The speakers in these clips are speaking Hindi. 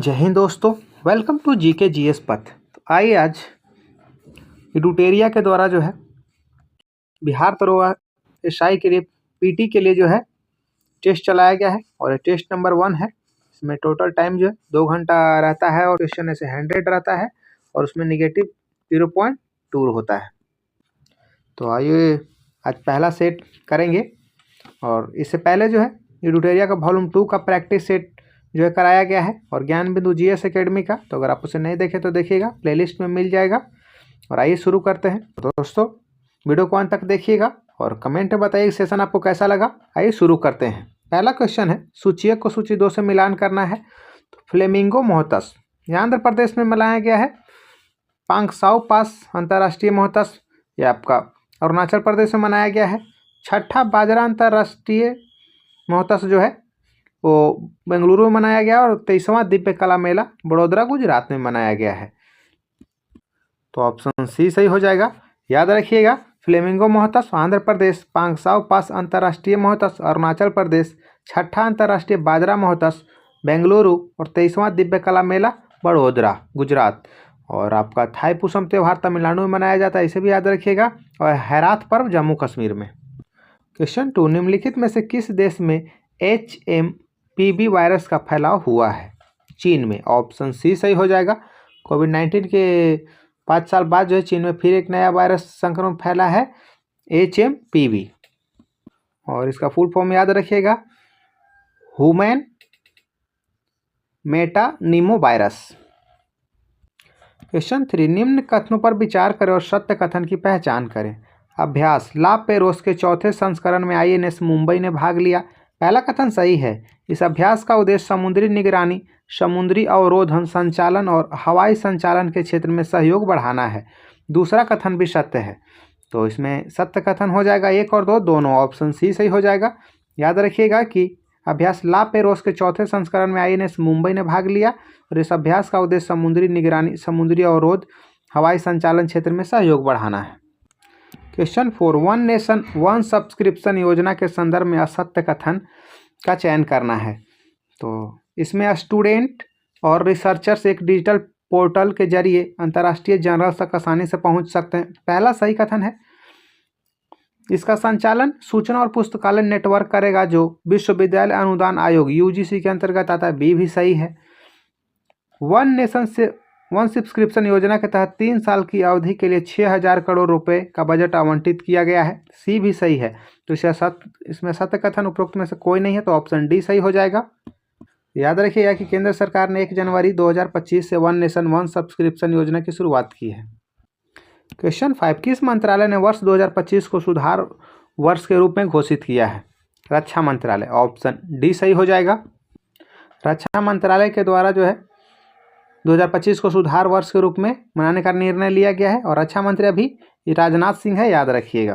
जय हिंद दोस्तों, वेलकम टू जीके जीएस पथ। तो आइए आज इडुटेरिया के द्वारा जो है बिहार दरोगा एसआई के लिए पीटी के लिए जो है टेस्ट चलाया गया है और ये टेस्ट नंबर 1 है। इसमें टोटल टाइम जो है 2 घंटा रहता है और क्वेश्चन ऐसे 100 रहता है और उसमें निगेटिव 0.2 होता है। तो आइए आज पहला सेट करेंगे और इससे पहले जो है इडुटेरिया का वॉल्यूम 2 का प्रैक्टिस सेट जो है कराया गया है और ज्ञान बिंदु जीएस एकेडमी का। तो अगर आप उसे नहीं देखें तो देखिएगा, प्लेलिस्ट में मिल जाएगा। और आइए शुरू करते हैं। तो दोस्तों वीडियो को अंत तक देखिएगा और कमेंट में बताइए सेशन आपको कैसा लगा। आइए शुरू करते हैं। पहला क्वेश्चन है, सूचीक को सूची 2 से मिलान करना है। तो फ्लेमिंगो महोत्सव यह आंध्र प्रदेश में मनाया गया है। पांगसाउ पास अंतर्राष्ट्रीय महोत्सव यह आपका अरुणाचल प्रदेश में मनाया गया है। छठा बाजरा अंतर्राष्ट्रीय महोत्सव जो है वो बेंगलुरु में मनाया गया और 23वां दिव्य कला मेला बड़ोदरा गुजरात में मनाया गया है। तो ऑप्शन सी सही हो जाएगा। याद रखिएगा, फ्लेमिंगो महोत्सव आंध्र प्रदेश, पांगसाउ पास अंतर्राष्ट्रीय महोत्सव अरुणाचल प्रदेश, छठा अंतर्राष्ट्रीय बाजरा महोत्सव बेंगलुरु और 23वां दिव्य कला मेला बड़ोदरा गुजरात। और आपका थाई पुसम त्यौहार तमिलनाडु में मनाया जाता है, इसे भी याद रखिएगा। और हैरात पर्व जम्मू कश्मीर में। क्वेश्चन 2, निम्नलिखित में से किस देश में HMPV वायरस का फैलाव हुआ है? चीन में। ऑप्शन सी सही हो जाएगा। कोविड-19 के 5 साल बाद जो है चीन में फिर एक नया वायरस संक्रमण फैला है, HMPV। और इसका फुल फॉर्म याद रखिएगा, ह्यूमन मेटानिमो वायरस। क्वेश्चन 3, निम्न कथनों पर विचार करें और सत्य कथन की पहचान करें। अभ्यास, ला पेरोस के 4थे संस्करण में INS मुंबई ने भाग लिया। पहला कथन सही है। इस अभ्यास का उद्देश्य समुद्री निगरानी, समुद्री अवरोधन संचालन और हवाई संचालन के क्षेत्र में सहयोग बढ़ाना है। दूसरा कथन भी सत्य है। तो इसमें सत्य कथन हो जाएगा 1 और 2 दोनों। ऑप्शन सी सही हो जाएगा। याद रखिएगा कि अभ्यास ला पेरोस के 4थे संस्करण में INS मुंबई ने भाग लिया और इस अभ्यास का उद्देश्य समुद्री निगरानी, समुद्री अवरोध, हवाई संचालन क्षेत्र में सहयोग बढ़ाना है। Question 4, one nation one subscription योजना के संदर्भ में असत्य कथन का चयन करना है। तो इसमें स्टूडेंट और रिसर्चर्स एक डिजिटल पोर्टल के जरिए अंतर्राष्ट्रीय जर्नल तक आसानी से पहुंच सकते हैं। पहला सही कथन है। इसका संचालन सूचना और पुस्तकालय नेटवर्क करेगा जो विश्वविद्यालय अनुदान आयोग UGC के अंतर्गत आता है। बी भी सही है। वन नेशन से वन सब्सक्रिप्शन योजना के तहत 3 साल की अवधि के लिए 6,000 करोड़ रुपए का बजट आवंटित किया गया है। सी भी सही है। तो इसमें सत्य कथन उपरोक्त में से कोई नहीं है, तो ऑप्शन डी सही हो जाएगा। याद रखिएगा कि केंद्र सरकार ने 1 जनवरी 2025 से वन नेशन वन सब्सक्रिप्शन योजना की शुरुआत की है। क्वेश्चन 5, किस मंत्रालय ने वर्ष 2025 को सुधार वर्ष के रूप में घोषित किया है? रक्षा मंत्रालय। ऑप्शन डी सही हो जाएगा। रक्षा मंत्रालय के द्वारा जो है 2025 को सुधार वर्ष के रूप में मनाने का निर्णय लिया गया है और रक्षा मंत्री अभी राजनाथ सिंह है, याद रखिएगा।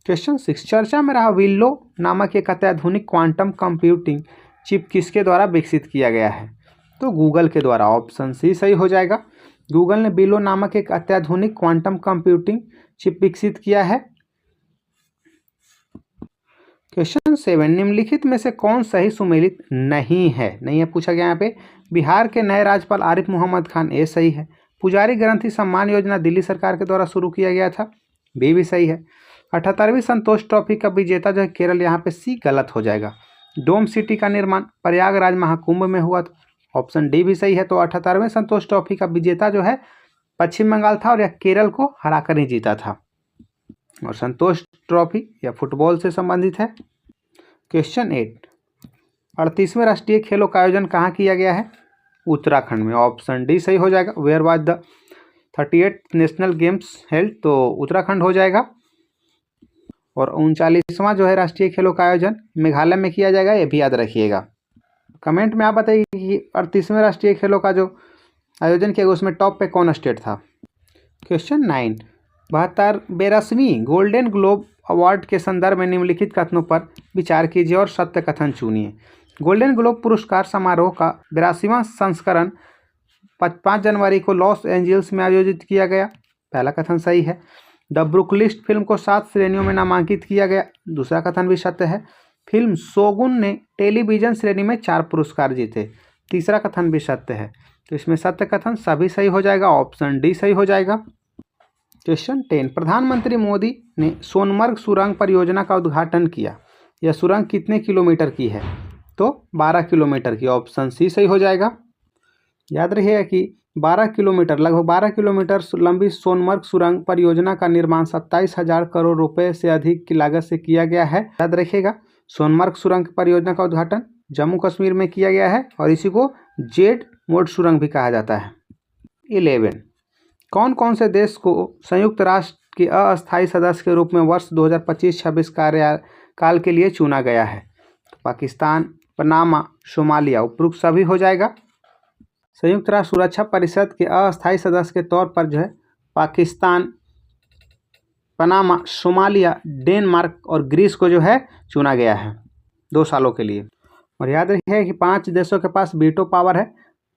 क्वेश्चन 6, चर्चा में रहा विल्लो नामक एक अत्याधुनिक क्वांटम कंप्यूटिंग चिप किसके द्वारा विकसित किया गया है? तो गूगल के द्वारा। ऑप्शन सी सही हो जाएगा। गूगल ने विल्लो नामक एक अत्याधुनिक क्वांटम कंप्यूटिंग चिप विकसित किया है। क्वेश्चन 7, निम्नलिखित में से कौन सही सुमेलित नहीं है? नहीं है पूछा गया यहाँ पे। बिहार के नए राज्यपाल आरिफ मोहम्मद खान, ए सही है। पुजारी ग्रंथि सम्मान योजना दिल्ली सरकार के द्वारा शुरू किया गया था। बी भी सही है। 78वीं संतोष ट्रॉफी का विजेता जो है केरल, यहाँ पे सी गलत हो जाएगा। डोम सिटी का निर्माण प्रयागराज महाकुंभ में हुआ था। ऑप्शन डी भी सही है। तो 78वें संतोष ट्रॉफी का विजेता जो है पश्चिम बंगाल था और यह केरल को हराकर ही जीता था। और संतोष ट्रॉफी या फुटबॉल से संबंधित है। क्वेश्चन 8, 38वें राष्ट्रीय खेलों का आयोजन कहाँ किया गया है? उत्तराखंड में। ऑप्शन डी सही हो जाएगा। Where was the 38th national games held? तो उत्तराखंड हो जाएगा। और 39वां जो है राष्ट्रीय खेलों का आयोजन मेघालय में किया जाएगा, ये भी याद रखिएगा। कमेंट में आप बताइए कि 38वें राष्ट्रीय खेलों का जो आयोजन किया गया उसमें टॉप पे कौन स्टेट था? क्वेश्चन 9, 72वें गोल्डन ग्लोब अवार्ड के संदर्भ में निम्नलिखित कथनों पर विचार कीजिए और सत्य कथन चुनिए। गोल्डन ग्लोब पुरस्कार समारोह का 82वां संस्करण 5 जनवरी को लॉस एंजल्स में आयोजित किया गया। पहला कथन सही है। द ब्रुकलिस्ट फिल्म को 7 श्रेणियों में नामांकित किया गया। दूसरा कथन भी सत्य है। फिल्म शोगुन ने टेलीविजन श्रेणी में 4 पुरस्कार जीते। तीसरा कथन भी सत्य है, तो इसमें सत्य कथन सभी सही हो जाएगा, ऑप्शन डी सही हो जाएगा। क्वेश्चन 10, प्रधानमंत्री मोदी ने सोनमर्ग सुरंग परियोजना का उद्घाटन किया। यह सुरंग कितने किलोमीटर की है? तो 12 किलोमीटर की, ऑप्शन सी सही हो जाएगा। याद रखिएगा कि 12 किलोमीटर, लगभग 12 किलोमीटर लंबी सोनमर्ग सुरंग परियोजना का निर्माण 27,000 करोड़ रुपए से अधिक की लागत से किया गया है। याद रखिएगा, सोनमर्ग सुरंग परियोजना का उद्घाटन जम्मू कश्मीर में किया गया है और इसी को जेड मोड सुरंग भी कहा जाता है। 11, कौन कौन से देश को संयुक्त राष्ट्र के अस्थायी सदस्य के रूप में वर्ष 2025-26 कार्यकाल के लिए चुना गया है? तो पाकिस्तान, पनामा, सोमालिया, उपरोक्त सभी हो जाएगा। संयुक्त राष्ट्र सुरक्षा परिषद के अस्थायी सदस्य के तौर पर जो है पाकिस्तान, पनामा, सोमालिया, डेनमार्क और ग्रीस को जो है चुना गया है 2 सालों के लिए। और याद रखिए कि 5 देशों के पास वीटो पावर है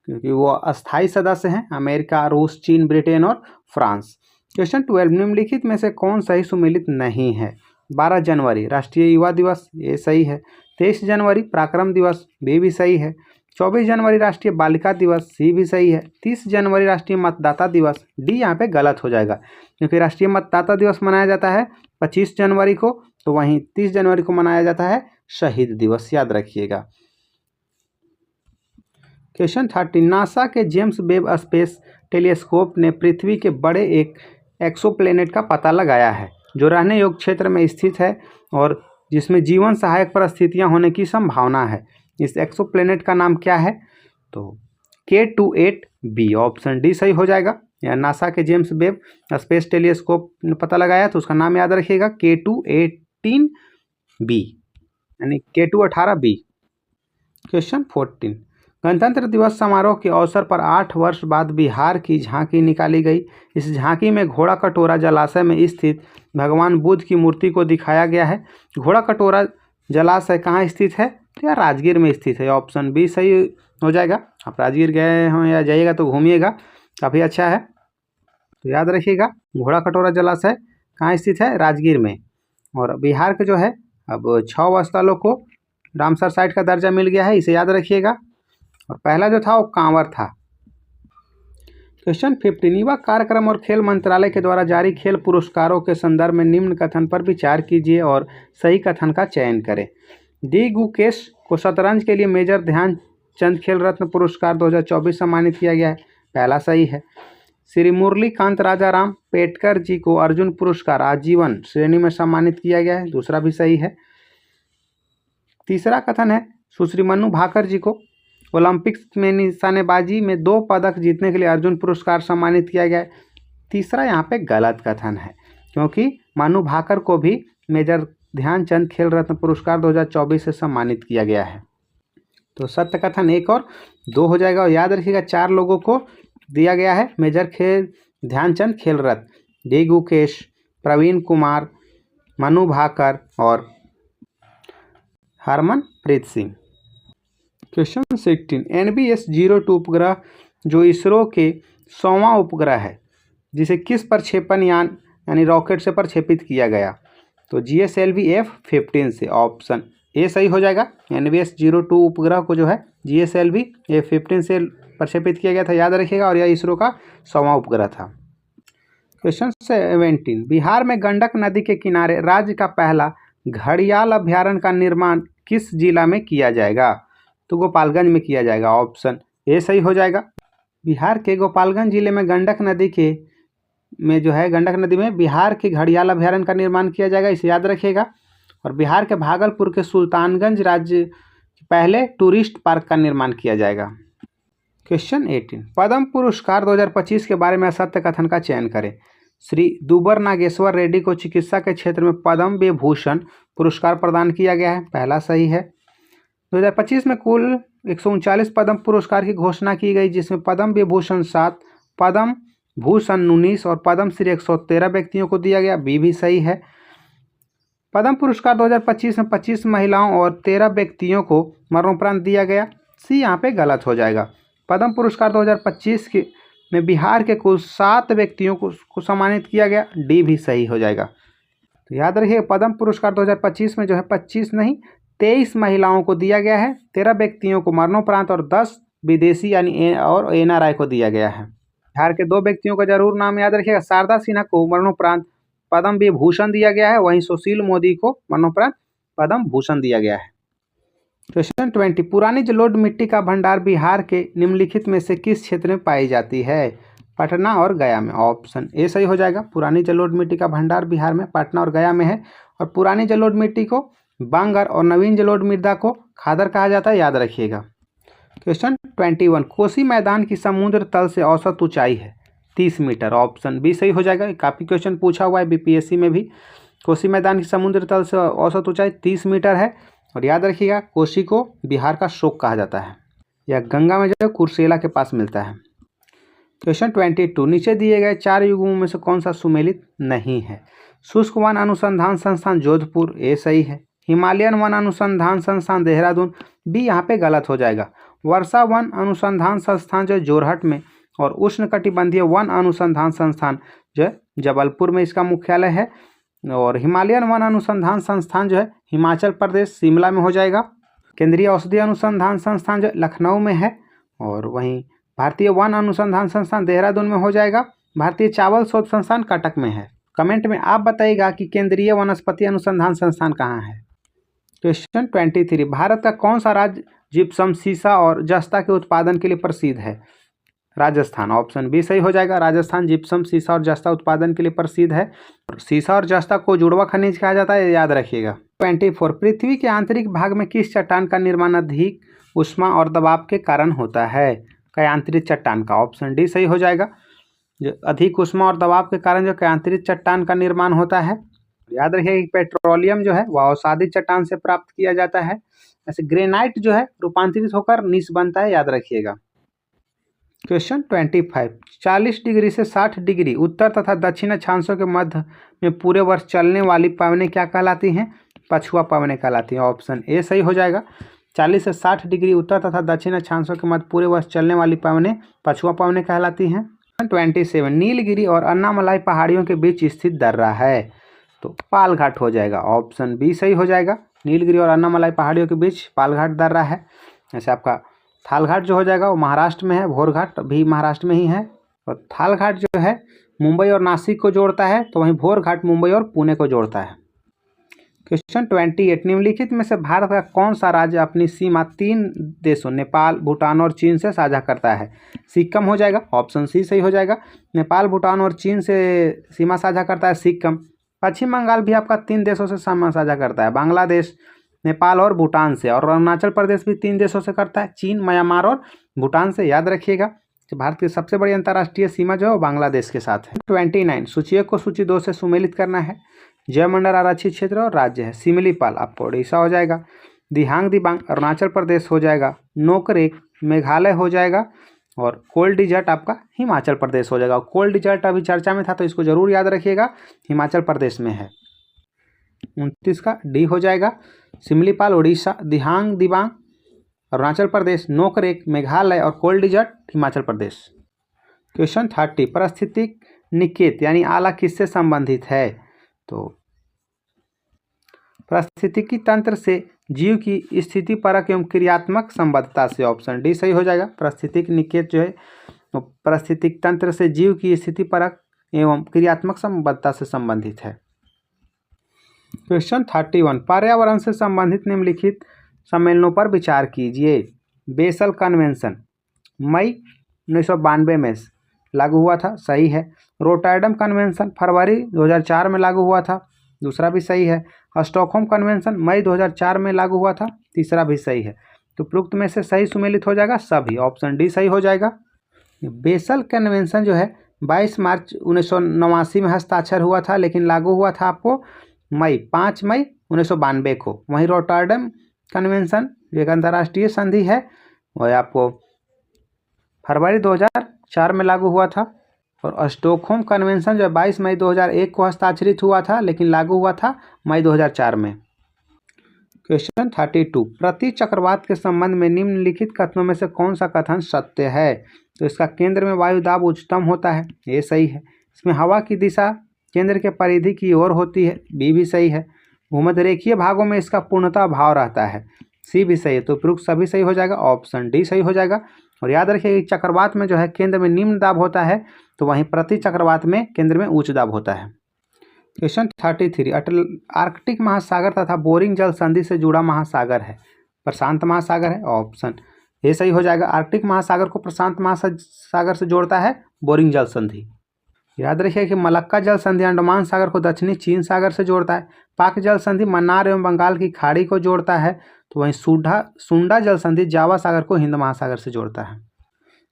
क्योंकि वो अस्थायी सदस्य हैं, अमेरिका, रूस, चीन, ब्रिटेन और फ्रांस। क्वेश्चन 12, निम्नलिखित में से कौन सही सुमेलित नहीं है? 12 जनवरी राष्ट्रीय युवा दिवस, ये सही है। 23 जनवरी पराक्रम दिवस, ये भी सही है। 24 जनवरी राष्ट्रीय बालिका दिवस, सी भी सही है। 30 जनवरी राष्ट्रीय मतदाता दिवस, डी यहाँ पे गलत हो जाएगा क्योंकि राष्ट्रीय मतदाता दिवस मनाया जाता है 25 जनवरी को, तो वहीं 30 जनवरी को मनाया जाता है शहीद दिवस, याद रखिएगा। क्वेश्चन 13, नासा के जेम्स वेब स्पेस टेलीस्कोप ने पृथ्वी के बड़े एक एक्सोप्लैनेट का पता लगाया है जो रहने योग्य क्षेत्र में स्थित है और जिसमें जीवन सहायक परिस्थितियां होने की संभावना है। इस एक्सोप्लैनेट का नाम क्या है? तो K28b, ऑप्शन डी सही हो जाएगा। या नासा के जेम्स वेब स्पेस टेलीस्कोप ने पता लगाया तो उसका नाम याद रखिएगा K218b यानी K218b। क्वेश्चन 14, गणतंत्र दिवस समारोह के अवसर पर 8 वर्ष बाद बिहार की झांकी निकाली गई। इस झांकी में घोड़ा कटोरा जलाशय में स्थित भगवान बुद्ध की मूर्ति को दिखाया गया है। घोड़ा कटोरा जलाशय कहाँ स्थित है? तो यार राजगीर में स्थित है, ऑप्शन बी सही हो जाएगा। आप राजगीर गए हों या जाइएगा तो घूमिएगा, काफ़ी अच्छा है। तो याद रखिएगा घोड़ा कटोरा जलाशय कहाँ स्थित है? राजगीर में। और बिहार के जो है अब 6 स्थलों को रामसर साइट का दर्जा मिल गया है, इसे याद रखिएगा। और पहला जो था वो कांवर था। क्वेश्चन 15, युवा कार्यक्रम और खेल मंत्रालय के द्वारा जारी खेल पुरस्कारों के संदर्भ में निम्न कथन पर विचार कीजिए और सही कथन का चयन करें। डी गुकेश को शतरंज के लिए मेजर ध्यानचंद खेल रत्न पुरस्कार 2024 सम्मानित किया गया है, पहला सही है। श्री मुरलीकांत राजाराम पेटकर जी को अर्जुन पुरस्कार आजीवन श्रेणी में सम्मानित किया गया है, दूसरा भी सही है। तीसरा कथन है सुश्री मनु भाकर जी को ओलंपिक्स में निशानेबाजी में 2 पदक जीतने के लिए अर्जुन पुरस्कार सम्मानित किया गया है, तीसरा यहाँ पे गलत कथन है क्योंकि मनु भाकर को भी मेजर ध्यानचंद खेल रत्न पुरस्कार 2024 से सम्मानित किया गया है। तो सत्य कथन 1 और 2 हो जाएगा। और याद रखिएगा 4 लोगों को दिया गया है मेजर ध्यानचंद खेल रत्न, डी गुकेश, प्रवीण कुमार, मनु भाकर और हरमनप्रीत सिंह। क्वेश्चन 16, NBS-02 उपग्रह जो इसरो के 100वां उपग्रह है जिसे किस प्रक्षेपण यान यानी रॉकेट से प्रक्षेपित किया गया? तो GSLV F-15 से, ऑप्शन ए सही हो जाएगा। NBS-02 उपग्रह को जो है GSLV F-15 से प्रक्षेपित किया गया था, याद रखिएगा। और यह इसरो का 100वां उपग्रह था। क्वेश्चन 17, बिहार में गंडक नदी के किनारे राज्य का पहला घड़ियाल अभ्यारण्य का निर्माण किस जिला में किया जाएगा? तो गोपालगंज में किया जाएगा, ऑप्शन ए सही हो जाएगा। बिहार के गोपालगंज जिले में गंडक नदी में बिहार के घड़ियाल अभ्यारण्य का निर्माण किया जाएगा, इसे याद रखिएगा। और बिहार के भागलपुर के सुल्तानगंज राज्य पहले टूरिस्ट पार्क का निर्माण किया जाएगा। क्वेश्चन 18, पद्म पुरस्कार 2025 के बारे में असत्य कथन का चयन करें। श्री दुबर नागेश्वर रेड्डी को चिकित्सा के क्षेत्र में पद्म विभूषण पुरस्कार प्रदान किया गया है, पहला सही है। 2025 में कुल 139 पद्म पुरस्कार की घोषणा की गई जिसमें पद्म विभूषण 7, पद्म भूषण 19 और पद्मश्री 113 व्यक्तियों को दिया गया, बी भी सही है। पद्म पुरस्कार 2025 में 25 महिलाओं और 13 व्यक्तियों को मरणोपरांत दिया गया, सी यहाँ पे गलत हो जाएगा। पद्म पुरस्कार 2025 में बिहार के कुल 7 व्यक्तियों को सम्मानित किया गया, डी भी सही हो जाएगा। तो याद रखिए पद्म पुरस्कार 2025 में जो है 25 नहीं 23 महिलाओं को दिया गया है, 13 व्यक्तियों को मरणोपरांत और 10 विदेशी यानी और एनआरआई को दिया गया है। बिहार के 2 व्यक्तियों का जरूर नाम याद रखिएगा। शारदा सिन्हा को मरणोपरांत पद्म विभूषण दिया गया है, वहीं सुशील मोदी को मरणोपरांत पद्म भूषण दिया गया है। क्वेश्चन 20, पुरानी जलोढ़ मिट्टी का भंडार बिहार के निम्नलिखित में से किस क्षेत्र में पाई जाती है? पटना और गया में। ऑप्शन ए सही हो जाएगा। पुरानी जलोढ़ मिट्टी का भंडार बिहार में पटना और गया में है। और पुरानी जलोढ़ मिट्टी को बांगर और नवीन जलोढ़ मृदा को खादर कहा जाता है, याद रखिएगा। क्वेश्चन 21, कोसी मैदान की समुद्र तल से औसत ऊंचाई है 30 मीटर। ऑप्शन बी सही हो जाएगा। काफ़ी क्वेश्चन पूछा हुआ है बीपीएससी में भी। कोसी मैदान की समुद्र तल से औसत ऊंचाई 30 मीटर है। और याद रखिएगा, कोसी को बिहार का शोक कहा जाता है। यह गंगा में जो है कुर्सेला के पास मिलता है। क्वेश्चन 22, नीचे दिए गए 4 युग्मों में से कौन सा सुमेलित नहीं है? शुष्क वन अनुसंधान संस्थान जोधपुर, ए सही है। हिमालयन वन अनुसंधान संस्थान देहरादून, बी यहाँ पे गलत हो जाएगा। वर्षा वन अनुसंधान संस्थान जो है जोरहट में, और उष्णकटिबंधीय वन अनुसंधान संस्थान जो है जबलपुर में इसका मुख्यालय है। और हिमालयन वन अनुसंधान संस्थान जो है हिमाचल प्रदेश शिमला में हो जाएगा। केंद्रीय औषधि अनुसंधान संस्थान जो लखनऊ में है। और वहीं भारतीय वन अनुसंधान संस्थान देहरादून में हो जाएगा। भारतीय चावल शोध संस्थान कटक में है। कमेंट में आप बताइएगा कि केंद्रीय वनस्पति अनुसंधान संस्थान कहाँ है। क्वेश्चन 23, भारत का कौन सा राज्य जिप्सम, सीसा और जस्ता के उत्पादन के लिए प्रसिद्ध है? राजस्थान। ऑप्शन बी सही हो जाएगा। राजस्थान जिप्सम, सीसा और जस्ता उत्पादन के लिए प्रसिद्ध है। सीसा और जस्ता को जुड़वा खनिज कहा जाता है, याद रखिएगा। 24, पृथ्वी के आंतरिक भाग में किस चट्टान का निर्माण अधिक ऊष्मा और दबाव के कारण होता है? कयांत्रित चट्टान का। ऑप्शन डी सही हो जाएगा। जो अधिक ऊष्मा और दबाव के कारण जो कयांत्रित चट्टान का निर्माण होता है। याद रखिएगा कि पेट्रोलियम जो है वह अवसादी चट्टान से प्राप्त किया जाता है। ऐसे ग्रेनाइट जो है रूपांतरित होकर नीस बनता है, याद रखिएगा। क्वेश्चन 25, 40 डिग्री से 60 डिग्री उत्तर तथा दक्षिण अक्षांशों के मध्य में पूरे वर्ष चलने वाली पवनें क्या कहलाती हैं? पछुआ पवनें कहलाती हैं। ऑप्शन ए सही हो जाएगा। 40 से 60 डिग्री उत्तर तथा दक्षिण अक्षांशों के मध्य पूरे वर्ष चलने वाली पवनें पछुआ पवनें कहलाती हैं। 27, नीलगिरी और अन्नामलाई पहाड़ियों के बीच स्थित दर्रा है, तो पालघाट हो जाएगा। ऑप्शन बी सही हो जाएगा। नीलगिरी और अन्नामलाई पहाड़ियों के बीच पालघाट दर्रा है। जैसे आपका थालघाट जो हो जाएगा वो महाराष्ट्र में है, भोरघाट भी महाराष्ट्र में ही है। और थालघाट जो है मुंबई और नासिक को जोड़ता है, तो वहीं भोरघाट मुंबई और पुणे को जोड़ता है। क्वेश्चन 28, निम्नलिखित में से भारत का कौन सा राज्य अपनी सीमा 3 देशों नेपाल, भूटान और चीन से साझा करता है? सिक्किम हो जाएगा। ऑप्शन सी सही हो जाएगा। नेपाल, भूटान और चीन से सीमा साझा करता है सिक्किम। पश्चिम बंगाल भी आपका 3 देशों से सीमा साझा करता है, बांग्लादेश, नेपाल और भूटान से। और अरुणाचल प्रदेश भी 3 देशों से करता है, चीन, म्यांमार और भूटान से, याद रखिएगा। भारत की सबसे बड़ी अंतर्राष्ट्रीय सीमा जो है वो बांग्लादेश के साथ है। 29, सूची को सूची 2 से सुमेलित करना है। जयमंडल आरक्षित क्षेत्र और राज्य है। सिमलीपाल आपको उड़ीसा हो जाएगा। दिहांग दिबांग अरुणाचल प्रदेश हो जाएगा। नोकरेक मेघालय हो जाएगा। और कोल्ड डिजर्ट आपका हिमाचल प्रदेश हो जाएगा। कोल्ड डिजर्ट अभी चर्चा में था, तो इसको जरूर याद रखिएगा, हिमाचल प्रदेश में है। 29 का डी हो जाएगा। सिमलीपाल उड़ीसा, दिहांग दिबांग अरुणाचल प्रदेश, नोकरेक मेघालय और cold desert Himachal Pradesh. Question 30, पारिस्थितिक निकेत यानी आला किससे संबंधित है? तो पारिस्थितिकी तंत्र से जीव की स्थिति परक एवं क्रियात्मक संबद्धता से। ऑप्शन डी सही हो जाएगा। पारिस्थितिक निकेत जो है पारिस्थितिक तंत्र से जीव की स्थिति परक एवं क्रियात्मक संबद्धता से संबंधित है। क्वेश्चन 31, पर्यावरण से संबंधित निम्नलिखित सम्मेलनों पर विचार कीजिए। बेसल कन्वेंशन मई 1992 में लागू हुआ था, सही है। रोटरडम कन्वेंशन फरवरी 2004 में लागू हुआ था, दूसरा भी सही है। स्टॉकहोम कन्वेंशन मई 2004 में लागू हुआ था, तीसरा भी सही है। तो उपरोक्त में से सही सुमेलित हो जाएगा सभी। ऑप्शन डी सही हो जाएगा। बेसल कन्वेंशन जो है 22 मार्च 1989 में हस्ताक्षर हुआ था, लेकिन लागू हुआ था आपको 5 मई 1992 को। वहीं रोटरडम कन्वेंशन एक अंतर्राष्ट्रीय संधि है, वह आपको फरवरी 2004 में लागू हुआ था। और स्टॉकहोम कन्वेंशन जो 22 मई 2001 को हस्ताक्षरित हुआ था, लेकिन लागू हुआ था मई 2004 में। क्वेश्चन 32, प्रति चक्रवात के संबंध में निम्नलिखित कथनों में से कौन सा कथन सत्य है? तो इसका केंद्र में वायु दाब उच्चतम होता है, ये सही है। इसमें हवा की दिशा केंद्र के परिधि की ओर होती है, बी भी सही है। भूमध्यरेखीय भागों में इसका पूर्णतः भाव रहता है, सी भी सही है। तो उपरोक्त सभी सही हो जाएगा। ऑप्शन डी सही हो जाएगा। और याद रखिए कि चक्रवात में जो है केंद्र में निम्न दाब होता है, तो वहीं प्रति चक्रवात में केंद्र में उच्च दाब होता है। क्वेश्चन 33, आर्कटिक महासागर तथा बोरिंग जल संधि से जुड़ा महासागर है, प्रशांत महासागर है। ऑप्शन ए सही हो जाएगा। आर्कटिक महासागर को प्रशांत महासागर से जोड़ता है बोरिंग जल संधि। याद रखिए कि मलक्का जल संधि अंडमान सागर को दक्षिणी चीन सागर से जोड़ता है। पाक जल संधि मन्नार एवं बंगाल की खाड़ी को जोड़ता है, तो वहीं सुंडा जल संधि जावा सागर को हिंद महासागर से जोड़ता है।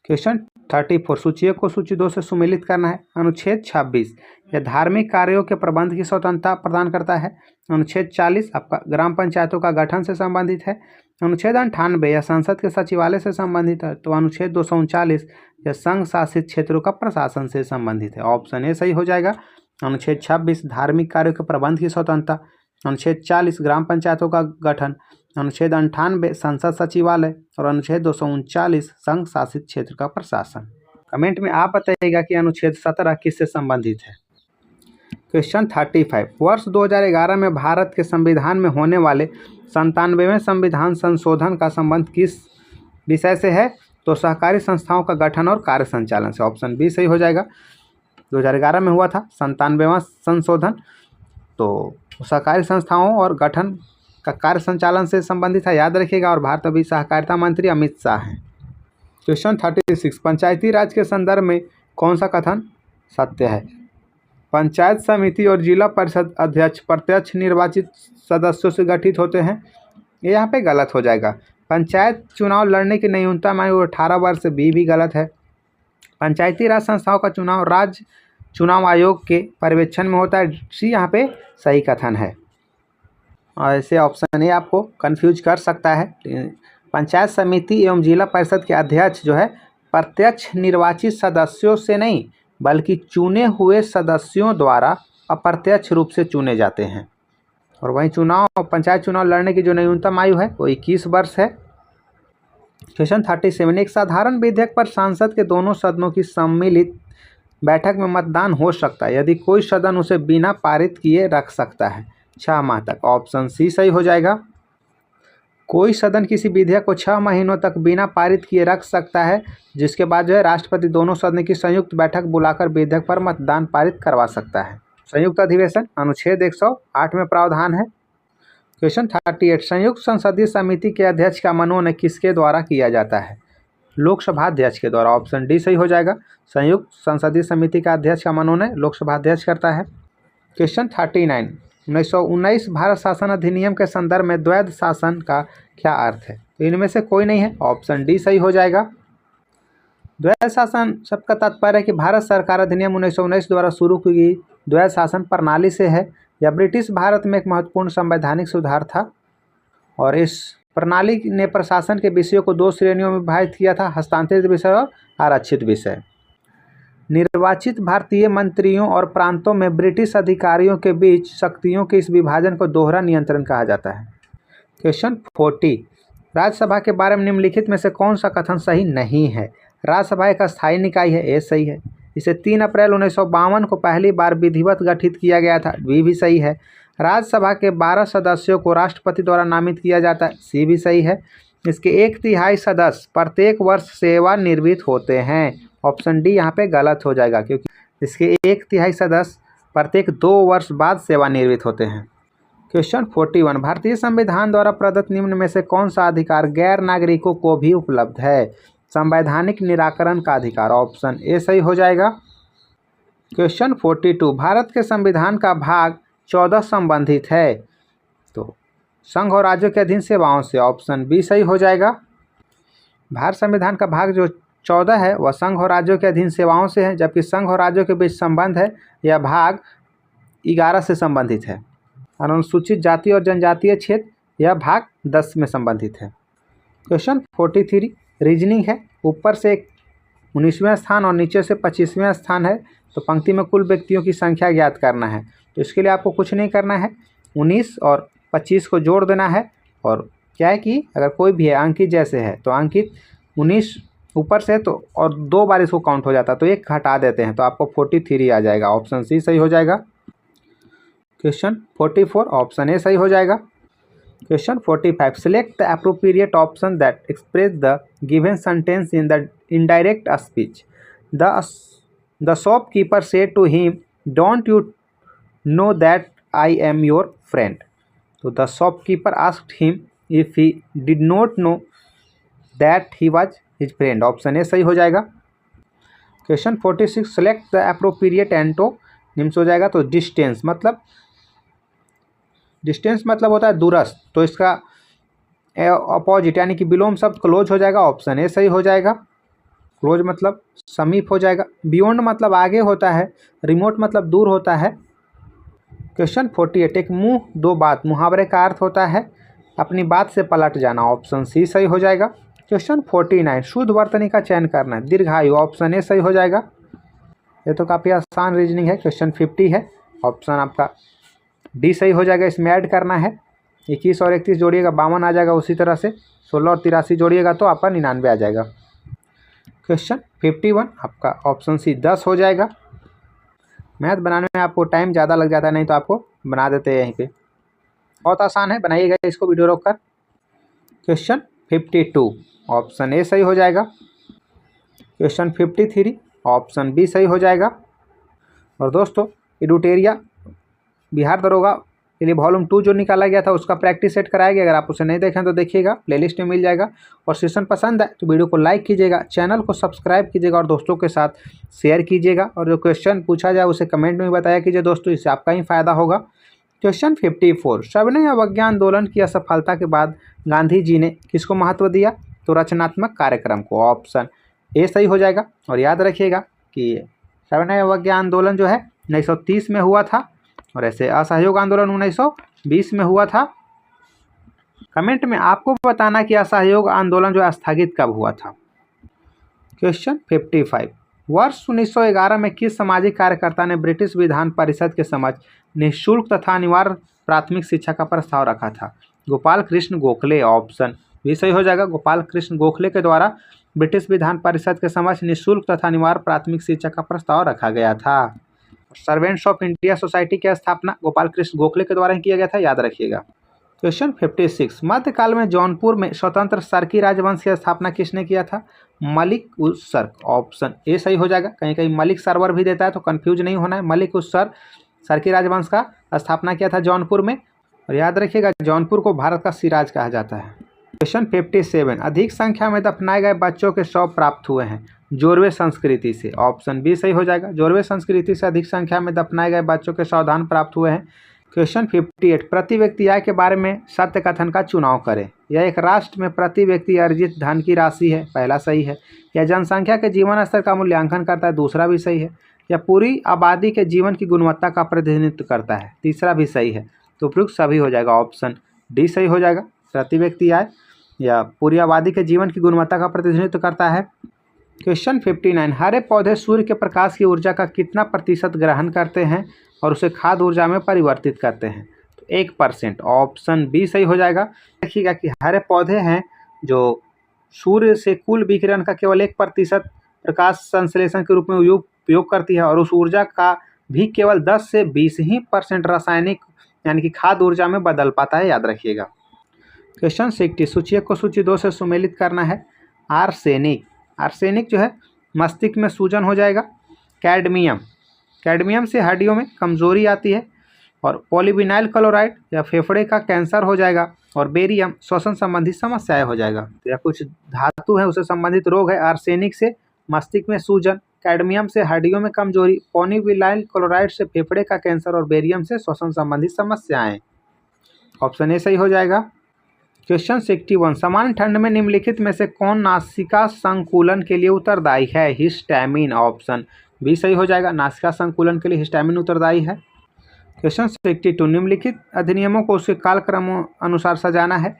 क्वेश्चन 34, सूची 1 को सूची 2 से सुमेलित करना है। अनुच्छेद 26 यह धार्मिक कार्यों के प्रबंध की स्वतंत्रता प्रदान करता है। अनुच्छेद 40 आपका ग्राम पंचायतों का गठन से संबंधित है। अनुच्छेद 98 यह संसद के सचिवालय से संबंधित है। तो अनुच्छेद 239 यह संघ शासित क्षेत्रों का प्रशासन से संबंधित है। ऑप्शन ए सही हो जाएगा। अनुच्छेद 26 धार्मिक कार्यों के प्रबंध की स्वतंत्रता, अनुच्छेद 40 ग्राम पंचायतों का गठन, अनुच्छेद 98 संसद सचिवालय और अनुच्छेद 239 संघ शासित क्षेत्र का प्रशासन। कमेंट में आप बताइएगा कि अनुच्छेद 17 किससे संबंधित है। क्वेश्चन 35, वर्ष 2011 में भारत के संविधान में होने वाले 97वें संविधान संशोधन का संबंध किस विषय से है? तो सहकारी संस्थाओं का गठन और कार्य संचालन से। ऑप्शन बी सही हो जाएगा। 2011 में हुआ था 97वां संशोधन, तो सहकारी संस्थाओं और गठन का कार्य संचालन से संबंधित है, याद रखिएगा। और भारत अभी सहकारिता मंत्री अमित शाह हैं। क्वेश्चन 36, पंचायती राज के संदर्भ में कौन सा कथन सत्य है? पंचायत समिति और जिला परिषद अध्यक्ष प्रत्यक्ष निर्वाचित सदस्यों से गठित होते हैं, ये यहाँ पे गलत हो जाएगा। पंचायत चुनाव लड़ने की न्यूनतम आयु 18 वर्ष, बी भी गलत है। पंचायती राज संस्थाओं का चुनाव राज्य चुनाव आयोग के पर्यवेक्षण में होता है, सी यहाँ पे सही कथन है। और ऐसे ऑप्शन ए आपको कंफ्यूज कर सकता है। पंचायत समिति एवं जिला परिषद के अध्यक्ष जो है प्रत्यक्ष निर्वाचित सदस्यों से नहीं बल्कि चुने हुए सदस्यों द्वारा अप्रत्यक्ष रूप से चुने जाते हैं। और वहीं पंचायत चुनाव लड़ने की जो न्यूनतम आयु है वो 21 वर्ष है। क्वेश्चन 37, एक साधारण विधेयक पर सांसद के दोनों सदनों की सम्मिलित बैठक में मतदान हो सकता है यदि कोई सदन उसे बिना पारित किए रख सकता है 6 माह तक। ऑप्शन सी सही हो जाएगा। कोई सदन किसी विधेयक को 6 महीनों तक बिना पारित किए रख सकता है, जिसके बाद जो है राष्ट्रपति दोनों सदन की संयुक्त बैठक बुलाकर विधेयक पर मतदान पारित करवा सकता है। संयुक्त अधिवेशन अनुच्छेद 108 में प्रावधान है। क्वेश्चन 38, संयुक्त संसदीय समिति के अध्यक्ष का मनोनयन किसके द्वारा किया जाता है? लोकसभा अध्यक्ष के द्वारा। ऑप्शन डी सही हो जाएगा। संयुक्त संसदीय समिति का अध्यक्ष का मनोनयन लोकसभा अध्यक्ष करता है। क्वेश्चन 39, 1919 भारत शासन अधिनियम के संदर्भ में द्वैध शासन का क्या अर्थ है? तो इनमें से कोई नहीं है। ऑप्शन डी सही हो जाएगा। द्वैध शासन शब्द का तात्पर्य है कि भारत सरकार अधिनियम 1919 द्वारा शुरू की गई द्वैध शासन प्रणाली से है। यह ब्रिटिश भारत में एक महत्वपूर्ण संवैधानिक सुधार था और इस प्रणाली ने प्रशासन के विषयों को 2 श्रेणियों में विभाजित किया था, हस्तांतरित विषय और आरक्षित विषय। निर्वाचित भारतीय मंत्रियों और प्रांतों में ब्रिटिश अधिकारियों के बीच शक्तियों के इस विभाजन को दोहरा नियंत्रण कहा जाता है। क्वेश्चन 40, राज्यसभा के बारे में निम्नलिखित में से कौन सा कथन सही नहीं है? राज्यसभा एक अस्थायी निकाय है, ए सही है। इसे 3 अप्रैल 1952 को पहली बार विधिवत गठित किया गया था, बी भी सही है। राज्यसभा के 12 सदस्यों को राष्ट्रपति द्वारा नामित किया जाता है, सी भी सही है। इसके 1/3 सदस्य प्रत्येक वर्ष सेवानिवृत्त होते हैं। ऑप्शन डी यहाँ पे गलत हो जाएगा, क्योंकि इसके 1/3 सदस्य प्रत्येक 2 वर्ष बाद सेवानिवृत्त होते हैं। क्वेश्चन 41, भारतीय संविधान द्वारा प्रदत्त निम्न में से कौन सा अधिकार गैर नागरिकों को भी उपलब्ध है? संवैधानिक निराकरण का अधिकार। ऑप्शन ए सही हो जाएगा। क्वेश्चन 42, भारत के संविधान का भाग 14 संबंधित है, तो संघ और राज्यों के अधीन सेवाओं से। ऑप्शन बी सही हो जाएगा। भारत संविधान का भाग जो 14 है वह संघ और राज्यों के अधीन सेवाओं से है, जबकि संघ और राज्यों के बीच संबंध है यह भाग 11 से संबंधित है। अनुसूचित जाति और जनजातीय क्षेत्र यह भाग 10 में संबंधित है। क्वेश्चन 43 रीजनिंग है। ऊपर से 19वें स्थान और नीचे से 25वें स्थान है, तो पंक्ति में कुल व्यक्तियों की संख्या ज्ञात करना है। तो इसके लिए आपको कुछ नहीं करना है, 19 और 25 को जोड़ देना है। और क्या है कि अगर कोई भी है अंकित जैसे है तो अंकित 19 ऊपर से तो और 2 बार इसको काउंट हो जाता है, तो 1 घटा देते हैं तो आपको 43 आ जाएगा। ऑप्शन सी सही हो जाएगा। क्वेश्चन 44 ऑप्शन ए सही हो जाएगा। Question 45 select the appropriate option that express the given sentence in the indirect speech. The shopkeeper said to him don't you know that I am your friend. तो the shopkeeper asked him if he did not know that he was his friend. Option A सही हो जाएगा। Question 46 select the appropriate antonyms हो जाएगा। तो डिस्टेंस मतलब होता है दूरस्थ, तो इसका अपोजिट यानी कि विलोम शब्द क्लोज हो जाएगा। ऑप्शन ए सही हो जाएगा। क्लोज मतलब समीप हो जाएगा। बियॉन्ड मतलब आगे होता है। रिमोट मतलब दूर होता है। क्वेश्चन 48 एक मुंह दो बात मुहावरे का अर्थ होता है अपनी बात से पलट जाना। ऑप्शन सी सही हो जाएगा। क्वेश्चन 49 शुद्ध वर्तनी का चयन करना है। दीर्घायु। ऑप्शन ए सही हो जाएगा। ये तो काफ़ी आसान रीजनिंग है। क्वेश्चन 50 है। ऑप्शन आपका डी सही हो जाएगा। इसमें ऐड करना है 21 और 31 जोड़िएगा 52 आ जाएगा। उसी तरह से 16 और 83 जोड़िएगा तो आपका 99 आ जाएगा। क्वेश्चन 51 आपका ऑप्शन सी 10 हो जाएगा। मैथ बनाने में आपको टाइम ज़्यादा लग जाता है, नहीं तो आपको बना देते हैं यहीं पे। बहुत आसान है, बनाइएगा इसको वीडियो रोककर। क्वेश्चन 52 ऑप्शन ए सही हो जाएगा। क्वेश्चन 53 ऑप्शन बी सही हो जाएगा। और दोस्तों एडुटेरिया बिहार दरोगा के लिए वॉल्यूम 2 जो निकाला गया था उसका प्रैक्टिस सेट कराया गया। अगर आप उसे नहीं देखें तो देखिएगा, प्लेलिस्ट में मिल जाएगा। और सेशन पसंद है तो वीडियो को लाइक कीजिएगा, चैनल को सब्सक्राइब कीजिएगा और दोस्तों के साथ शेयर कीजिएगा। और जो क्वेश्चन पूछा जाए उसे कमेंट में बताया कीजिए दोस्तों, इससे आपका ही फायदा होगा। क्वेश्चन 54 सविनय अवज्ञा आंदोलन की असफलता के बाद गांधी जी ने किसको महत्व दिया? तो रचनात्मक कार्यक्रम को। ऑप्शन ए सही हो जाएगा। और याद रखिएगा कि सविनय अवज्ञा आंदोलन जो है 1930 में हुआ था और ऐसे असहयोग आंदोलन 1920 में हुआ था। कमेंट में आपको बताना कि असहयोग आंदोलन जो स्थगित कब हुआ था। क्वेश्चन 55 वर्ष 1911 में किस सामाजिक कार्यकर्ता ने ब्रिटिश विधान परिषद के समक्ष निःशुल्क तथा अनिवार्य प्राथमिक शिक्षा का प्रस्ताव रखा था? गोपाल कृष्ण गोखले। ऑप्शन बी सही हो जाएगा। गोपाल कृष्ण गोखले के द्वारा ब्रिटिश विधान परिषद के समक्ष निःशुल्क तथा अनिवार्य प्राथमिक शिक्षा का प्रस्ताव रखा गया था। सर्वेंट्स ऑफ इंडिया सोसाइटी की स्थापना गोपाल कृष्ण गोखले के द्वारा ही किया गया था, याद रखिएगा। क्वेश्चन 56 मध्यकाल में जौनपुर में स्वतंत्र सरकी राजवंश की स्थापना किसने किया था? मलिक उस सर्क। ऑप्शन ए सही हो जाएगा। कहीं कहीं मलिक सरवर भी देता है तो कंफ्यूज नहीं होना है। मलिक उस सरकी राजवंश का स्थापना किया था जौनपुर में। और याद रखिएगा जौनपुर को भारत का सिराज कहा जाता है। क्वेश्चन 57 अधिक संख्या में दफनाए गए बच्चों के शव प्राप्त हुए हैं जोरवे संस्कृति से। ऑप्शन बी सही हो जाएगा। जोरवे संस्कृति से अधिक संख्या में दफनाए गए बच्चों के शवदान प्राप्त हुए हैं। क्वेश्चन 58 प्रति व्यक्ति आय के बारे में सत्य कथन का चुनाव करें। यह एक राष्ट्र में प्रति व्यक्ति अर्जित धन की राशि है, पहला सही है। यह जनसंख्या के जीवन स्तर का मूल्यांकन करता है, दूसरा भी सही है। यह पूरी आबादी के जीवन की गुणवत्ता का प्रतिनिधित्व करता है, तीसरा भी सही है। तो उपयुक्त सभी हो जाएगा। ऑप्शन डी सही हो जाएगा। प्रति व्यक्ति आय या पूरी आबादी के जीवन की गुणवत्ता का प्रतिनिधित्व करता है। क्वेश्चन 59 हरे पौधे सूर्य के प्रकाश की ऊर्जा का कितना प्रतिशत ग्रहण करते हैं और उसे खाद्य ऊर्जा में परिवर्तित करते हैं? तो 1%। ऑप्शन बी सही हो जाएगा। देखिएगा कि हरे पौधे हैं जो सूर्य से कुल विकिरण का केवल 1% प्रकाश संश्लेषण के रूप में उपयोग करती है और उस ऊर्जा का भी केवल 10 से 20% रासायनिक यानी कि खाद्य ऊर्जा में बदल पाता है, याद रखिएगा। क्वेश्चन 60 सूची को सूची 2 से सुमेलित करना है। आर्सेनिक जो है मस्तिष्क में सूजन हो जाएगा। कैडमियम से हड्डियों में कमजोरी आती है। और पॉलीविनाइल क्लोराइड या फेफड़े का कैंसर हो जाएगा। और बेरियम श्वसन संबंधी समस्याएं हो जाएगा। या कुछ धातु है उससे संबंधित रोग है। आर्सेनिक से मस्तिष्क में सूजन, कैडमियम से हड्डियों में कमजोरी, पॉलीविनाइल क्लोराइड से फेफड़े का कैंसर और बेरियम से श्वसन संबंधी समस्याएं। ऑप्शन ए सही हो जाएगा। क्वेश्चन 61 सामान्य ठंड में निम्नलिखित में से कौन नासिका संकुलन के लिए उत्तरदायी है? हिस्टामिन। ऑप्शन बी सही हो जाएगा। नासिका संकुलन के लिए हिस्टामिन उत्तरदायी है। क्वेश्चन 62 निम्नलिखित अधिनियमों को उसके कालक्रम अनुसार सजाना है।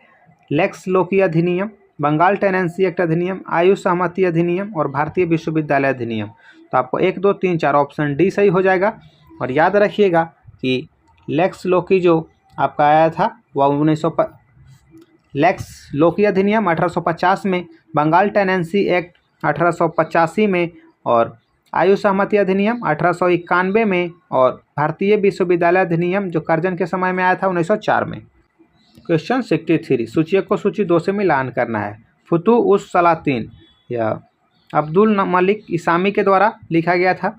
लेक्स लोकी अधिनियम, बंगाल टेनेंसी एक्ट अधिनियम, आयु सहमति अधिनियम और भारतीय विश्वविद्यालय अधिनियम। तो आपको 1, 2, 3, 4 ऑप्शन डी सही हो जाएगा। और याद रखिएगा कि लेक्स लोकी जो आपका आया था वह लेक्स लोकी अधिनियम 1850 में, बंगाल टेनेंसी एक्ट 1885 में और आयु सहमति अधिनियम 1891 में और भारतीय विश्वविद्यालय अधिनियम जो कर्जन के समय में आया था 1904 में। क्वेश्चन 63 सूचियों को सूची 2 से मिलान करना है। फुतू उस सलातीन या अब्दुल मलिक इसामी के द्वारा लिखा गया था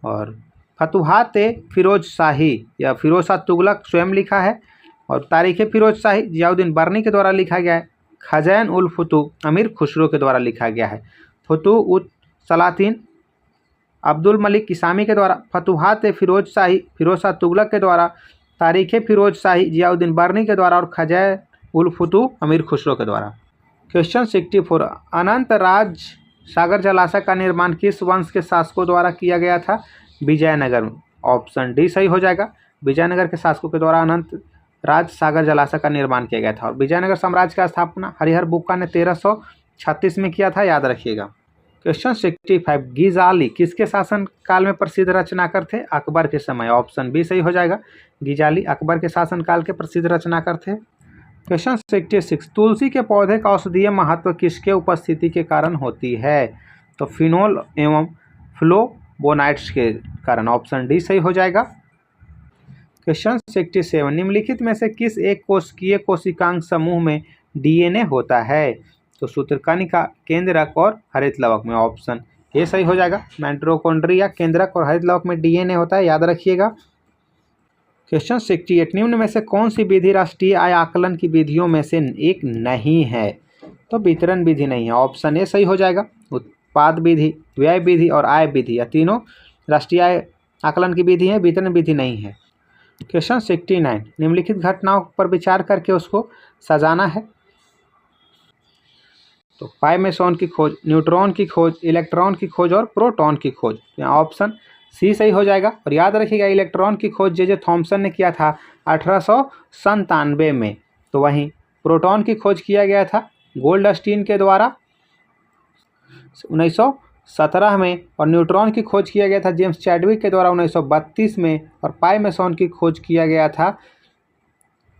और फतुहात फिरोज शाही या फिरोज शाह तुगलक स्वयं लिखा है और तारीख फिरोज शाही जियाउद्दीन बर्नी के द्वारा लिखा गया है। खजैन उल फुतू अमीर खुसरो के द्वारा लिखा गया है। फुतू उस सलातीन अब्दुल मलिक इसामी के द्वारा, फतुहात फिरोज शाही फिरोज शाह तुगलक के द्वारा, तारीख फिरोज शाही जियाउद्दीन बर्नी के द्वारा और खजैन उल फुतू अमीर खुसरो के द्वारा। क्वेश्चन 64 अनंत राज सागर जलाशय का निर्माण किस वंश के शासकों द्वारा किया गया था? विजयनगर में। ऑप्शन डी सही हो जाएगा। विजयनगर के शासकों के द्वारा अनंत राज सागर जलाशय का निर्माण किया गया था और विजयनगर साम्राज्य का स्थापना हरिहर बुक्का ने 1336 में किया था, याद रखिएगा। क्वेश्चन 65 गिजाली किसके शासन काल में प्रसिद्ध रचनाकार थे? अकबर के समय। ऑप्शन बी सही हो जाएगा। गिजाली अकबर के शासन काल के प्रसिद्ध रचनाकार थे। क्वेश्चन 66 तुलसी के पौधे का औषधीय महत्व किसके उपस्थिति के कारण होती है? तो फिनोल एवं फ्लोवोनाइड्स के कारण। ऑप्शन डी सही हो जाएगा। क्वेश्चन 67 निम्नलिखित में से किस एक कोशिकीय कोशिकांग समूह में डीएनए होता है? तो सूत्रकणिका, केंद्रक और हरित लवक में। ऑप्शन ए सही हो जाएगा। माइटोकॉन्ड्रिया, केंद्रक और हरित लवक में डीएनए होता है, याद रखिएगा। क्वेश्चन 68 निम्न में से कौन सी विधि राष्ट्रीय आय आकलन की विधियों में से एक नहीं है? तो वितरण विधि नहीं है। ऑप्शन ए सही हो जाएगा। उत्पाद विधि, व्यय विधि और आय विधि, यह तीनों राष्ट्रीय आय आकलन की विधि है, वितरण विधि नहीं है। क्वेश्चन 69 निम्नलिखित घटनाओं पर विचार करके उसको सजाना है। तो पाई मेसॉन की खोज, न्यूट्रॉन की खोज, इलेक्ट्रॉन की खोज और प्रोटॉन की खोज। यहाँ ऑप्शन सी सही हो जाएगा। और याद रखिएगा इलेक्ट्रॉन की खोज जे थॉमसन ने किया था 1897 में। तो वहीं प्रोटॉन की खोज किया गया था गोल्डस्टीन के द्वारा 1917 में और न्यूट्रॉन की खोज किया गया था जेम्स चैडविक के द्वारा 1932 में और पाई मेसॉन की खोज किया गया था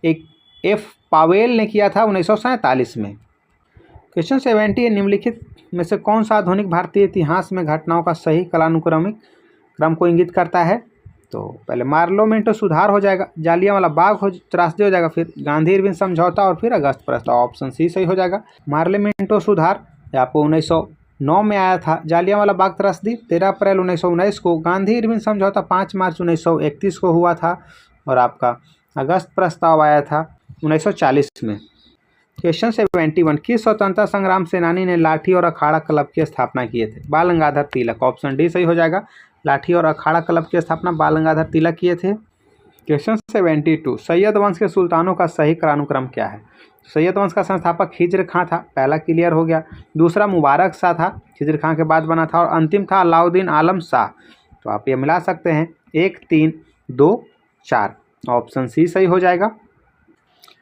एक एफ पावेल ने किया था 1947 में। क्वेश्चन 70 निम्नलिखित में से कौन सा आधुनिक भारतीय इतिहास में घटनाओं का सही कालानुक्रमिक क्रम को इंगित करता है? तो पहले मार्लो मिंटो सुधार हो जाएगा, जालियांवाला बाग हो त्रासदी हो जाएगा, फिर गांधी इरविन समझौता और फिर अगस्त प्रस्ताव। ऑप्शन सी सही हो जाएगा। मार्लो मिंटो सुधार आपको 1909 में आया था, जालियांवाला बाग त्रासदी 13 अप्रैल 1919 को, गांधी इरविन समझौता 5 मार्च 1931 को हुआ था और आपका अगस्त प्रस्ताव आया था 1940 में। क्वेश्चन 71 किस स्वतंत्रता संग्राम सेनानी ने लाठी और अखाड़ा क्लब की स्थापना किए थे? बाल गंगाधर तिलक। ऑप्शन डी सही हो जाएगा। लाठी और अखाड़ा क्लब की स्थापना बाल गंगाधर तिलक किए थे। क्वेश्चन 72 सैयद वंश के सुल्तानों का सही कालानुक्रम क्या है? सैयद वंश का संस्थापक खिज्र खां था, पहला क्लियर हो गया। दूसरा मुबारक शाह था, खिज्र खां के बाद बना था और अंतिम था अलाउद्दीन आलम शाह। तो आप ये मिला सकते हैं 1 3 2 4। ऑप्शन सी सही हो जाएगा।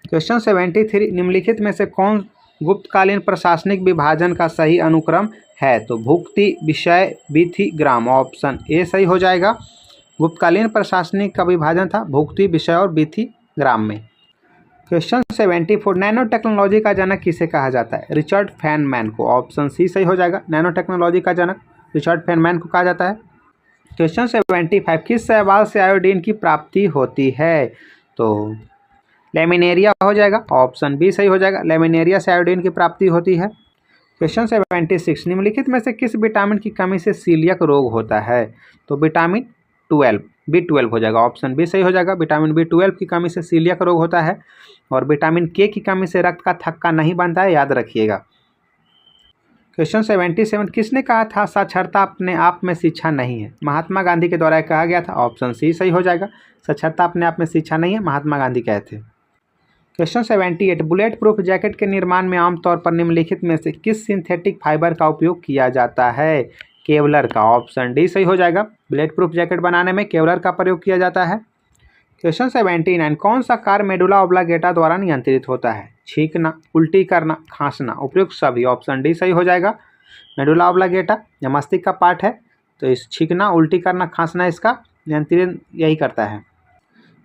क्वेश्चन 73 निम्नलिखित में से कौन गुप्तकालीन प्रशासनिक विभाजन का सही अनुक्रम है? तो भुक्ति, विषय, विधि, ग्राम। ऑप्शन ए सही हो जाएगा। गुप्तकालीन प्रशासनिक का विभाजन था भुक्ति, विषय और विधि, ग्राम में। क्वेश्चन 74 नैनो टेक्नोलॉजी का जनक किसे कहा जाता है? रिचर्ड फेनमैन को। ऑप्शन सी सही हो जाएगा। नैनो टेक्नोलॉजी का जनक रिचर्ड फेनमैन को कहा जाता है। क्वेश्चन 75 किस शैवाल से आयोडीन की प्राप्ति होती है? तो लेमिनेरिया हो जाएगा। ऑप्शन बी सही हो जाएगा। लेमिनेरिया से आयोडीन की प्राप्ति होती है। क्वेश्चन 76 निम्नलिखित में से किस विटामिन की कमी से सीलियक रोग होता है? तो विटामिन 12 B12 हो जाएगा। ऑप्शन बी सही हो जाएगा। विटामिन B12 की कमी से सीलियक रोग होता है और विटामिन के की कमी से रक्त का थक्का नहीं बनता है, याद रखिएगा। क्वेश्चन 77 किसने कहा था साक्षरता अपने आप में शिक्षा नहीं है? महात्मा गांधी के द्वारा कहा गया था। ऑप्शन सी सही हो जाएगा। साक्षरता अपने आप में शिक्षा नहीं है, महात्मा गांधी कहे थे। क्वेश्चन 78 बुलेट प्रूफ जैकेट के निर्माण में आमतौर पर निम्नलिखित में से किस सिंथेटिक फाइबर का उपयोग किया जाता है? केवलर का। ऑप्शन डी सही हो जाएगा। बुलेट प्रूफ जैकेट बनाने में केवलर का प्रयोग किया जाता है। क्वेश्चन 79 कौन सा कार्य मेडुला ऑब्लांगेटा द्वारा नियंत्रित होता है? छींकना, उल्टी करना, खांसना, उपयुक्त सभी। ऑप्शन डी सही हो जाएगा। मेडुला ऑब्लांगेटा यह मस्तिष्क का पार्ट है, तो इस छींकना, उल्टी करना, खांसना इसका नियंत्रण यही करता है।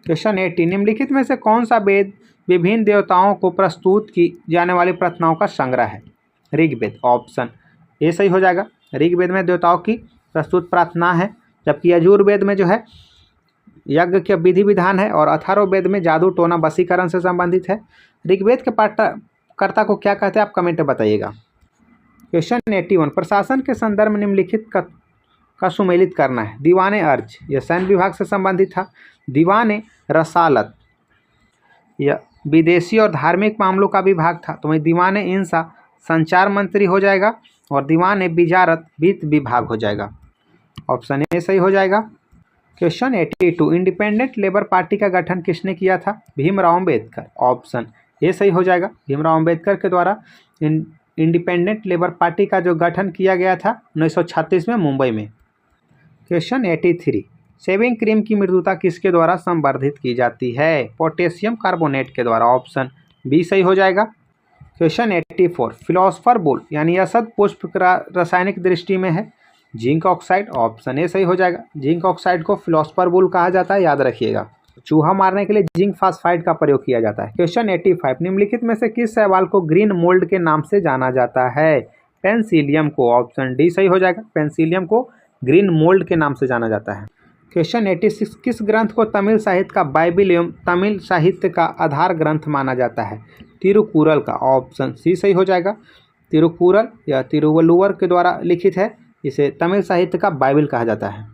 क्वेश्चन 80 निम्नलिखित में से कौन सा वेद विभिन्न देवताओं को प्रस्तुत की जाने वाली प्रार्थनाओं का संग्रह है? ऋग्वेद। ऑप्शन ए सही हो जाएगा। ऋग्वेद में देवताओं की प्रस्तुत प्रार्थना है, जबकि यजुर्वेद में जो है यज्ञ के विधि विधान है और अथर्ववेद में जादू टोना वशीकरण से संबंधित है। ऋग्वेद के पाठकर्ता को क्या कहते हैं, आप कमेंट में बताइएगा। क्वेश्चन 81, प्रशासन के संदर्भ में निम्नलिखित का सुमेलित करना है। दीवाने अर्ज, यह सैन्य विभाग से संबंधित था। दीवाने रसालत, यह विदेशी और धार्मिक मामलों का विभाग था, तो वही दीवाने इंसा संचार मंत्री हो जाएगा और दीवाने बिजारत वित्त विभाग हो जाएगा। ऑप्शन ए सही हो जाएगा। क्वेश्चन 82, इंडिपेंडेंट लेबर पार्टी का गठन किसने किया था? भीमराव अम्बेडकर। ऑप्शन ए सही हो जाएगा। भीमराव अम्बेडकर के द्वारा इंडिपेंडेंट लेबर पार्टी का जो गठन किया गया था 1936 में मुंबई में। क्वेश्चन 83, शेविंग क्रीम की मृदुता किसके द्वारा संवर्धित की जाती है? पोटेशियम कार्बोनेट के द्वारा। ऑप्शन बी सही हो जाएगा। क्वेश्चन 84, फिलोसफर बोल यानी असद पुष्प रासायनिक दृष्टि में है जिंक ऑक्साइड। ऑप्शन ए सही हो जाएगा। जिंक ऑक्साइड को फिलोसफर बोल कहा जाता है, याद रखिएगा। चूहा मारने के लिए जिंक फास्फाइड का प्रयोग किया जाता है। क्वेश्चन 85, निम्नलिखित में से किस शैवाल को ग्रीन मोल्ड के नाम से जाना जाता है? पेंसिलियम को। ऑप्शन डी सही हो जाएगा। पेंसिलियम को ग्रीन मोल्ड के नाम से जाना जाता है। क्वेश्चन 86, किस ग्रंथ को तमिल साहित्य का बाइबिल एवं तमिल साहित्य का आधार ग्रंथ माना जाता है? तिरुकुरल का। ऑप्शन सी सही हो जाएगा। तिरुकुरल या तिरुवल्लुवर के द्वारा लिखित है, इसे तमिल साहित्य का बाइबिल कहा जाता है।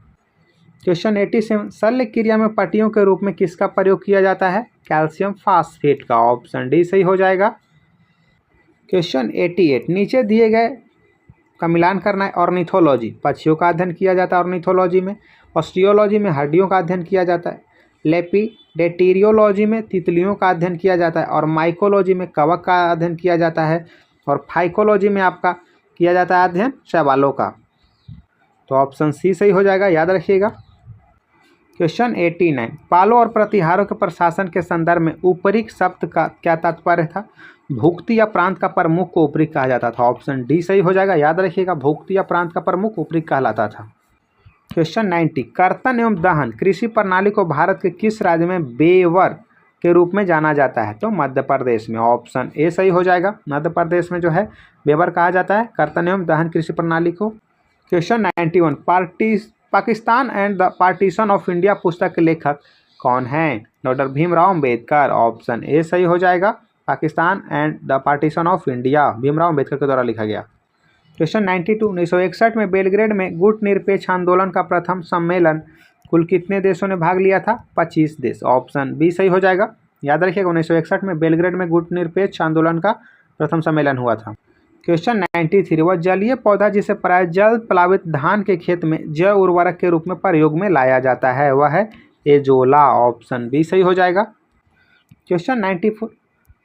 क्वेश्चन 87, शल्य क्रिया में पट्टियों के रूप में किसका प्रयोग किया जाता है? कैल्शियम फास्फेट का। ऑप्शन डी सही हो जाएगा। क्वेश्चन 88, नीचे दिए गए का मिलान करना है। ऑर्निथोलॉजी, पक्षियों का अध्ययन किया जाता है ऑर्निथोलॉजी में। ऑस्टियोलॉजी में हड्डियों का अध्ययन किया जाता है। लेपिडेटेरियोलॉजी में तितलियों का अध्ययन किया जाता है और माइकोलॉजी में कवक का अध्ययन किया जाता है और फाइकोलॉजी में आपका किया जाता है अध्ययन शैवालों का। तो ऑप्शन सी सही हो जाएगा, याद रखिएगा। क्वेश्चन 89, पालों और प्रतिहारों के प्रशासन के संदर्भ में ऊपरी शब्द का क्या तात्पर्य था? भुक्ति या प्रांत का प्रमुख को ऊपरी कहा जाता था। ऑप्शन डी सही हो जाएगा, याद रखिएगा। भुक्ति या प्रांत का प्रमुख ऊपरी कहलाता था। क्वेश्चन 90, कर्तन एवं दहन कृषि प्रणाली को भारत के किस राज्य में बेवर के रूप में जाना जाता है? तो मध्य प्रदेश में। ऑप्शन ए सही हो जाएगा। मध्य प्रदेश में जो है बेवर कहा जाता है कर्तन एवं दहन कृषि प्रणाली को। Question 91, Pakistan and the partition of India पुस्तक के लेखक कौन हैं? Doctor Bhimrao Ambedkar. Option A सही हो जाएगा। Pakistan and the partition of India Bhimrao Ambedkar के द्वारा लिखा गया। क्वेश्चन 92, 1961 में बेलग्रेड में गुट निरपेक्ष आंदोलन का प्रथम सम्मेलन कुल कितने देशों ने भाग लिया था? 25 देश। ऑप्शन बी सही हो जाएगा, याद रखिएगा। 1961 में बेलग्रेड में गुट निरपेक्ष आंदोलन का प्रथम सम्मेलन हुआ था। क्वेश्चन 93, वह जलीय पौधा जिसे प्राय जल प्लावित धान के खेत में जैव उर्वरक के रूप में प्रयोग में लाया जाता है, वह है एजोला। ऑप्शन बी सही हो जाएगा। क्वेश्चन 94,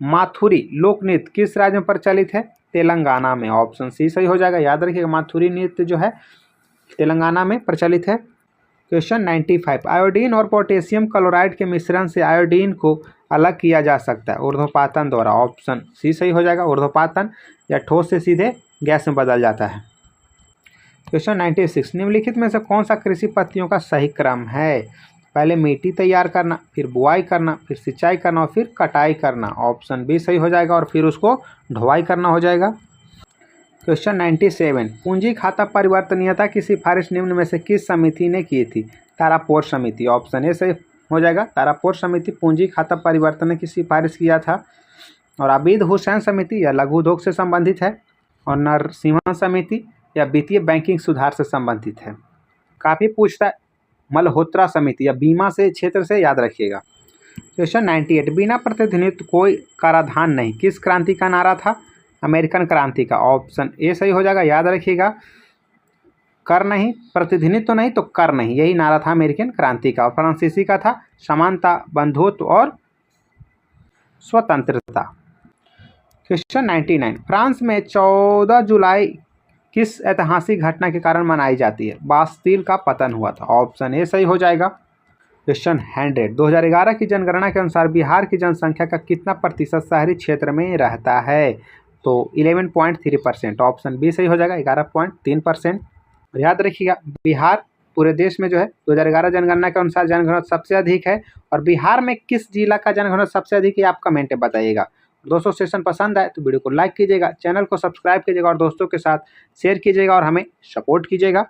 माथुरी लोक नृत्य किस राज्य में प्रचलित है? तेलंगाना में। ऑप्शन सी सही हो जाएगा, याद रखिएगा। माथुरी नृत्य जो है तेलंगाना में प्रचलित है। क्वेश्चन 95, आयोडीन और पोटेशियम क्लोराइड के मिश्रण से आयोडीन को अलग किया जा सकता है ऊर्ध्वपातन द्वारा। ऑप्शन सी सही हो जाएगा। ऊर्ध्वपातन या ठोस से सीधे गैस में बदल जाता है। क्वेश्चन 96, निम्नलिखित में से कौन सा कृषि पद्धतियों का सही क्रम है? पहले मिट्टी तैयार करना, फिर बुआई करना, फिर सिंचाई करना और फिर कटाई करना। ऑप्शन बी सही हो जाएगा और फिर उसको ढुवाई करना हो जाएगा। क्वेश्चन 97, पूंजी खाता परिवर्तनीयता की सिफारिश निम्न में से किस समिति ने की थी? तारापोर समिति। ऑप्शन ए सही हो जाएगा। तारापोर समिति पूंजी खाता परिवर्तन की सिफारिश किया था। और आबिद हुसैन समिति या लघु उद्योग से संबंधित है और नरसिम्हा समिति या वित्तीय बैंकिंग सुधार से संबंधित है। काफ़ी पूछता है। मल्होत्रा समिति या बीमा से क्षेत्र से, याद रखिएगा। क्वेश्चन 98, बिना प्रतिनिधित्व कोई कराधान नहीं किस क्रांति का नारा था? अमेरिकन क्रांति का। ऑप्शन ए सही हो जाएगा, याद रखिएगा। कर नहीं, प्रतिनिधित्व तो नहीं तो कर नहीं, यही नारा था अमेरिकन क्रांति का। और फ्रांसीसी का था समानता, बंधुत्व और स्वतंत्रता। क्वेश्चन 99, फ्रांस में 14 जुलाई किस ऐतिहासिक घटना के कारण मनाई जाती है? बास्तील का पतन हुआ था। ऑप्शन ए सही हो जाएगा। क्वेश्चन 100, 2011 की जनगणना के अनुसार बिहार की जनसंख्या का कितना प्रतिशत शहरी क्षेत्र में रहता है? तो 11.3%। ऑप्शन बी सही हो जाएगा, 11.3%। याद रखिएगा, बिहार पूरे देश में जो है 2011 जनगणना के अनुसार जनघनत्व सबसे अधिक है। और बिहार में किस जिला का जनघनत्व सबसे अधिक है, आप कमेंट में बताइएगा। दोस्तों, सेशन पसंद आए तो वीडियो को लाइक कीजिएगा, चैनल को सब्सक्राइब कीजिएगा और दोस्तों के साथ शेयर कीजिएगा और हमें सपोर्ट कीजिएगा।